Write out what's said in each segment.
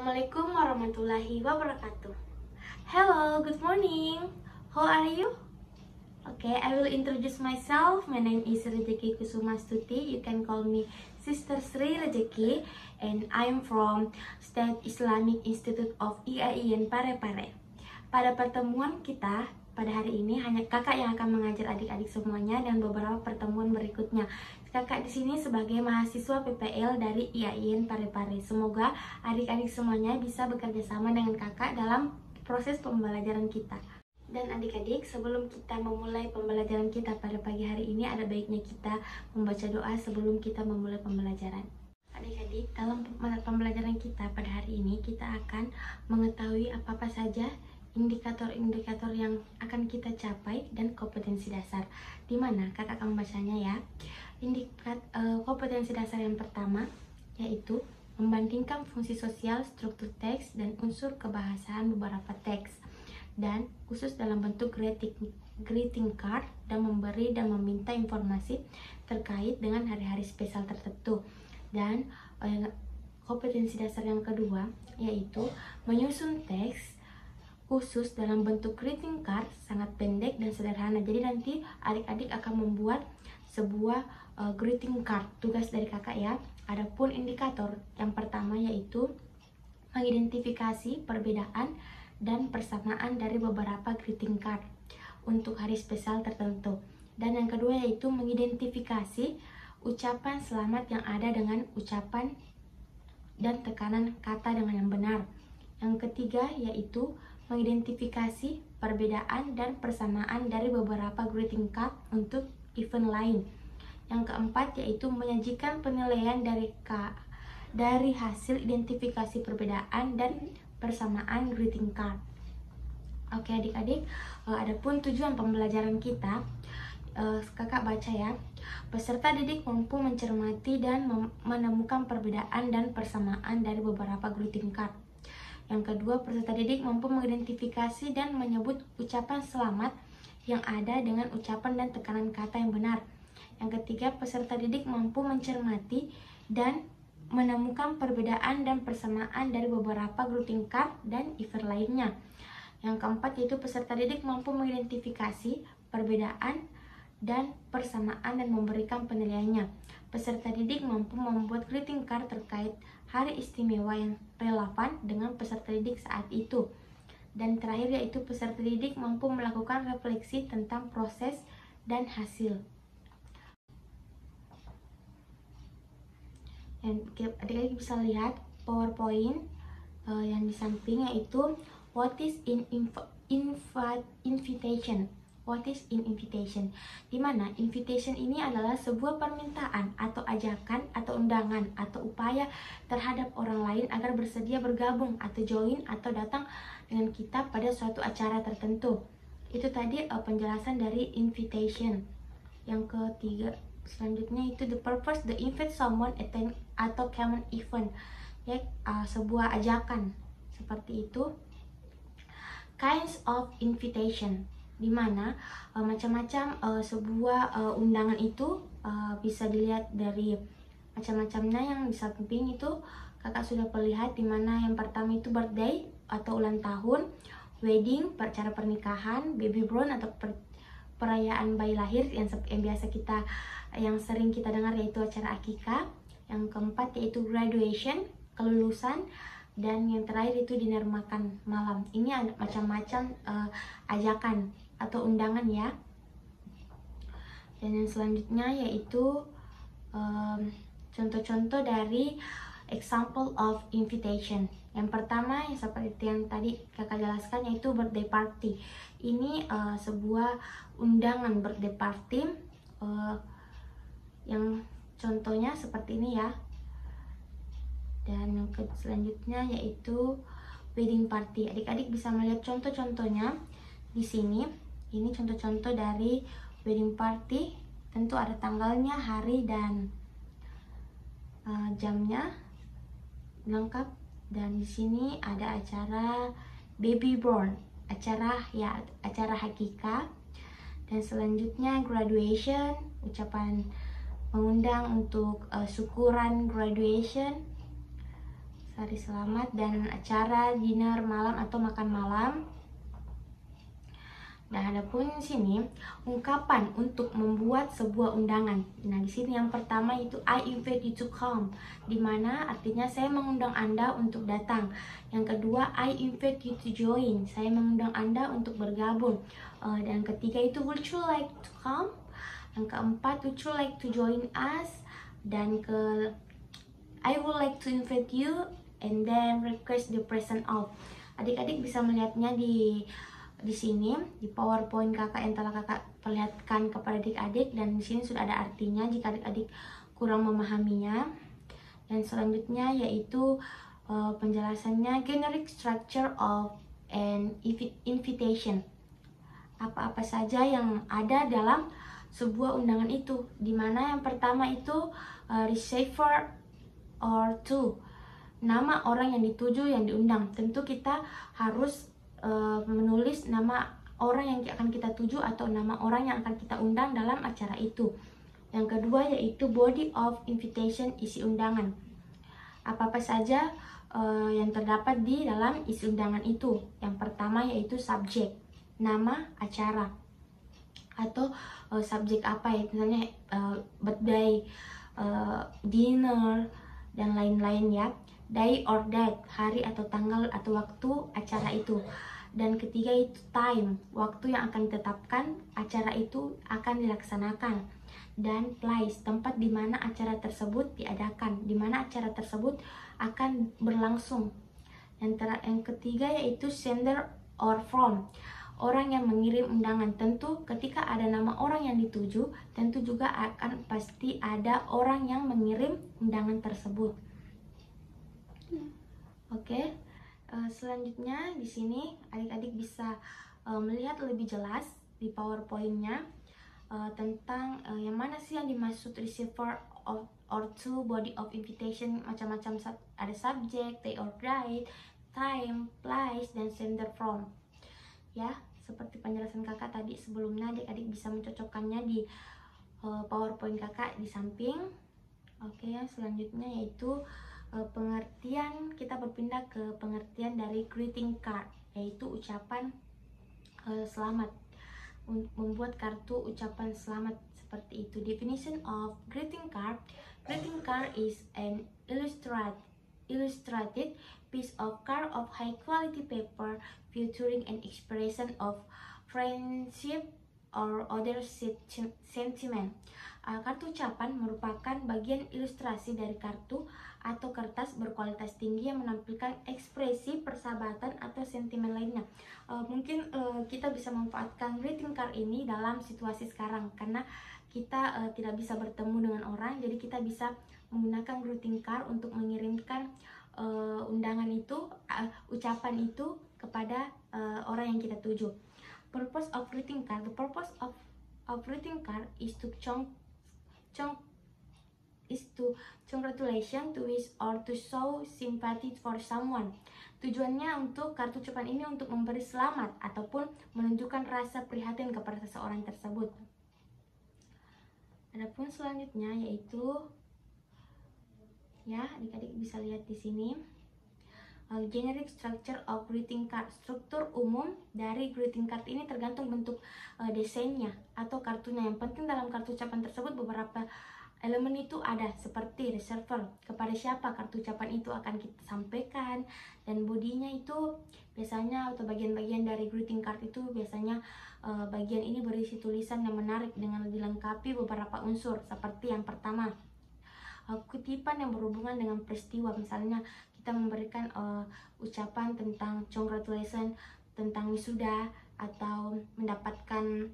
Assalamualaikum warahmatullahi wabarakatuh. Hello, good morning. How are you? Okay, I will introduce myself. My name is Rejeki Kusuma Stuti. You can call me Sister Sri Rejeki, and I am from State Islamic Institute of IAIN Parepare. Pada pertemuan kita pada hari ini hanya kakak yang akan mengajar adik-adik semuanya dan beberapa pertemuan berikutnya. Kakak di sini sebagai mahasiswa PPL dari IAIN Parepare. Semoga adik-adik semuanya bisa bekerja sama dengan kakak dalam proses pembelajaran kita. Dan adik-adik, sebelum kita memulai pembelajaran kita pada pagi hari ini, ada baiknya kita membaca doa sebelum kita memulai pembelajaran. Adik-adik, dalam pembelajaran kita pada hari ini, kita akan mengetahui apa-apa saja indikator-indikator yang akan kita capai dan kompetensi dasar. Di mana kakak akan membacanya ya. Kompetensi dasar yang pertama yaitu membandingkan fungsi sosial, struktur teks, dan unsur kebahasaan beberapa teks, dan khusus dalam bentuk greeting card, dan memberi dan meminta informasi terkait dengan hari-hari spesial tertentu. Dan kompetensi dasar yang kedua yaitu menyusun teks khusus dalam bentuk greeting card, sangat pendek dan sederhana. Jadi nanti adik-adik akan membuat sebuah greeting card, tugas dari kakak ya. Adapun indikator yang pertama yaitu mengidentifikasi perbedaan dan persamaan dari beberapa greeting card untuk hari spesial tertentu. Dan yang kedua yaitu mengidentifikasi ucapan selamat yang ada dengan ucapan dan tekanan kata dengan yang benar. Yang ketiga yaitu mengidentifikasi perbedaan dan persamaan dari beberapa greeting card untuk event lain. Yang keempat yaitu menyajikan penilaian dari hasil identifikasi perbedaan dan persamaan greeting card. Oke adik-adik, adapun tujuan pembelajaran kita, kakak baca ya. Peserta didik mampu mencermati dan menemukan perbedaan dan persamaan dari beberapa greeting card. Yang kedua, peserta didik mampu mengidentifikasi dan menyebut ucapan selamat yang ada dengan ucapan dan tekanan kata yang benar. Yang ketiga, peserta didik mampu mencermati dan menemukan perbedaan dan persamaan dari beberapa greeting card dan event lainnya. Yang keempat yaitu peserta didik mampu mengidentifikasi perbedaan dan persamaan dan memberikan penilaiannya. Peserta didik mampu membuat greeting card terkait hari istimewa yang relevan dengan peserta didik saat itu. Dan terakhir yaitu peserta didik mampu melakukan refleksi tentang proses dan hasil. Dan adik-adik bisa lihat PowerPoint yang di samping yaitu what is invitation. What is in invitation? Dimana invitation ini adalah sebuah permintaan atau ajakan atau undangan atau upaya terhadap orang lain agar bersedia bergabung atau join atau datang dengan kita pada suatu acara tertentu. Itu tadi penjelasan dari invitation. Yang ketiga selanjutnya itu the purpose, the invite someone attend atau common event, ya, sebuah ajakan seperti itu. Kinds of invitation, dimana macam-macam sebuah undangan itu bisa dilihat dari macam-macamnya. Yang di samping itu kakak sudah perlihat, dimana yang pertama itu birthday atau ulang tahun, wedding, acara pernikahan, baby born atau perayaan bayi lahir yang sering kita dengar yaitu acara akikah. Yang keempat yaitu graduation, kelulusan. Dan yang terakhir itu dinner makan malam. Ini ada macam-macam ajakan atau undangan ya. Dan yang selanjutnya yaitu contoh-contoh dari example of invitation. Yang pertama yang seperti yang tadi kakak jelaskan yaitu birthday party. Ini sebuah undangan birthday party yang contohnya seperti ini ya. Dan yang selanjutnya yaitu wedding party. Adik-adik bisa melihat contoh-contohnya di sini. Ini contoh-contoh dari wedding party. Tentu ada tanggalnya, hari, dan jamnya lengkap. Dan di sini ada acara baby born, acara hakikah. Dan selanjutnya graduation, ucapan mengundang untuk syukuran graduation. hari selamat dan acara dinner malam atau makan malam. Nah, adapun sini ungkapan untuk membuat sebuah undangan. Nah, di sini yang pertama itu I invite you to come, dimana artinya saya mengundang Anda untuk datang. Yang kedua I invite you to join, saya mengundang Anda untuk bergabung. Dan ketiga itu would you like to come. Yang keempat would you like to join us. Dan I would like to invite you and then request the present of. Adik-adik bisa melihatnya di sini di PowerPoint kakak yang telah kakak perlihatkan kepada adik-adik, dan di sini sudah ada artinya jika adik-adik kurang memahaminya. Dan selanjutnya yaitu penjelasannya generic structure of an invitation. Apa-apa saja yang ada dalam sebuah undangan itu, dimana yang pertama itu receiver or to, nama orang yang dituju yang diundang. Tentu kita harus menulis nama orang yang akan kita tuju atau nama orang yang akan kita undang dalam acara itu. Yang kedua yaitu body of invitation, isi undangan. Apa-apa saja yang terdapat di dalam isi undangan itu. Yang pertama yaitu subjek, nama acara atau subjek apa ya, misalnya birthday, dinner dan lain-lain ya. Day or date, hari atau tanggal atau waktu acara itu. Dan ketiga itu time, waktu yang akan ditetapkan acara itu akan dilaksanakan. Dan place, tempat di mana acara tersebut diadakan, di mana acara tersebut akan berlangsung. Yang ketiga yaitu sender or from, orang yang mengirim undangan. Tentu ketika ada nama orang yang dituju, tentu juga akan pasti ada orang yang mengirim undangan tersebut. Oke. Selanjutnya di sini adik-adik bisa melihat lebih jelas di PowerPoint-nya tentang yang mana sih yang dimaksud receiver or to, body of invitation, macam-macam ada subject, day or date, time, place, dan sender from. Ya, seperti penjelasan kakak tadi sebelumnya, adik-adik bisa mencocokkannya di PowerPoint kakak di samping. Oke, yang selanjutnya yaitu pengertian, kita berpindah ke pengertian dari greeting card, yaitu ucapan selamat. Membuat kartu ucapan selamat seperti itu. Definition of greeting card. Greeting card is an illustrated piece of card of high quality paper featuring an expression of friendship or other sentiment. Kartu ucapan merupakan bagian ilustrasi dari kartu atau kertas berkualitas tinggi yang menampilkan ekspresi persahabatan atau sentimen lainnya. Mungkin kita bisa memanfaatkan greeting card ini dalam situasi sekarang, karena kita tidak bisa bertemu dengan orang, jadi kita bisa menggunakan greeting card untuk mengirimkan undangan itu, ucapan itu kepada orang yang kita tuju. Purpose of greeting card. The purpose of greeting card is to congratulation, to wish, or to show sympathy for someone. Tujuannya untuk kartu ucapan ini untuk memberi selamat ataupun menunjukkan rasa prihatin kepada seseorang tersebut. Adapun selanjutnya yaitu, ya adik-adik bisa lihat di sini. Generic structure of greeting card. Struktur umum dari greeting card ini tergantung bentuk desainnya atau kartunya. Yang penting dalam kartu ucapan tersebut beberapa elemen itu ada, seperti receiver, kepada siapa kartu ucapan itu akan kita sampaikan, dan bodinya itu biasanya atau bagian-bagian dari greeting card itu biasanya bagian ini berisi tulisan yang menarik dengan dilengkapi beberapa unsur, seperti yang pertama kutipan yang berhubungan dengan peristiwa. Misalnya kita memberikan ucapan tentang congratulations, tentang wisuda, atau mendapatkan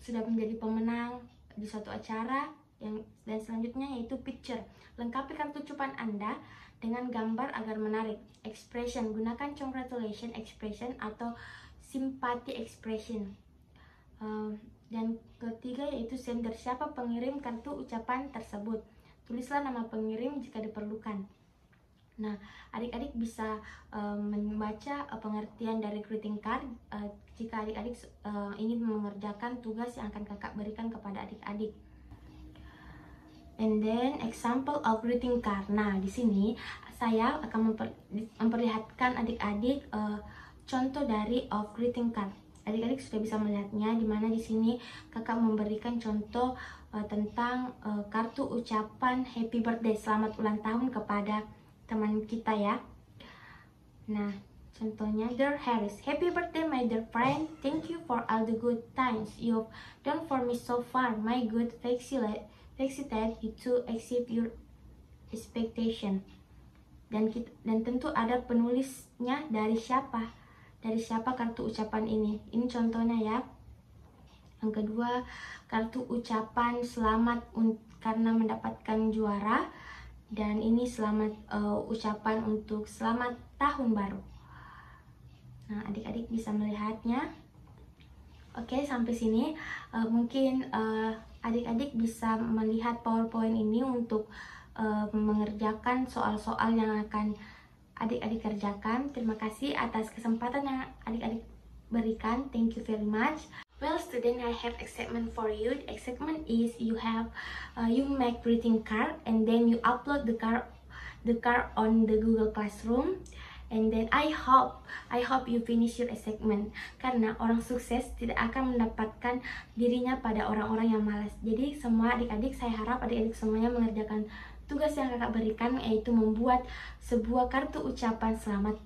sudah menjadi pemenang di suatu acara. Dan selanjutnya yaitu picture. Lengkapi kartu ucapan Anda dengan gambar agar menarik. Expression, gunakan congratulation expression atau sympathy expression. Dan ketiga yaitu sender, siapa pengirim kartu ucapan tersebut. Tulislah nama pengirim jika diperlukan. Nah, adik-adik bisa membaca pengertian dari greeting card jika adik-adik ingin mengerjakan tugas yang akan kakak berikan kepada adik-adik. And then example of greeting card. Nah, di sini saya akan memperlihatkan adik-adik contoh dari of greeting card. Adik-adik sudah bisa melihatnya, dimana di sini kakak memberikan contoh tentang kartu ucapan happy birthday, selamat ulang tahun kepada teman kita ya. Nah, contohnya, Dear Harris, happy birthday my dear friend. Thank you for all the good times you've done for me so far. My good felicitate you to exceed your expectation. Dan tentu ada penulisnya dari siapa? Dari siapa kartu ucapan ini? Ini contohnya ya. Yang kedua, kartu ucapan selamat karena mendapatkan juara. Dan ini selamat ucapan untuk selamat tahun baru. Nah, adik-adik bisa melihatnya. Oke, sampai sini mungkin adik-adik bisa melihat PowerPoint ini untuk mengerjakan soal-soal yang akan adik-adik kerjakan. Terima kasih atas kesempatan yang adik-adik berikan. Thank you very much. Well, student, I have excitement for you. The excitement is you make greeting card and then you upload the card on the Google Classroom. And then I hope you finish your assignment, karena orang sukses tidak akan mendapatkan dirinya pada orang-orang yang malas. Jadi semua adik-adik, saya harap adik-adik semuanya mengerjakan tugas yang kakak berikan, yaitu membuat sebuah kartu ucapan selamat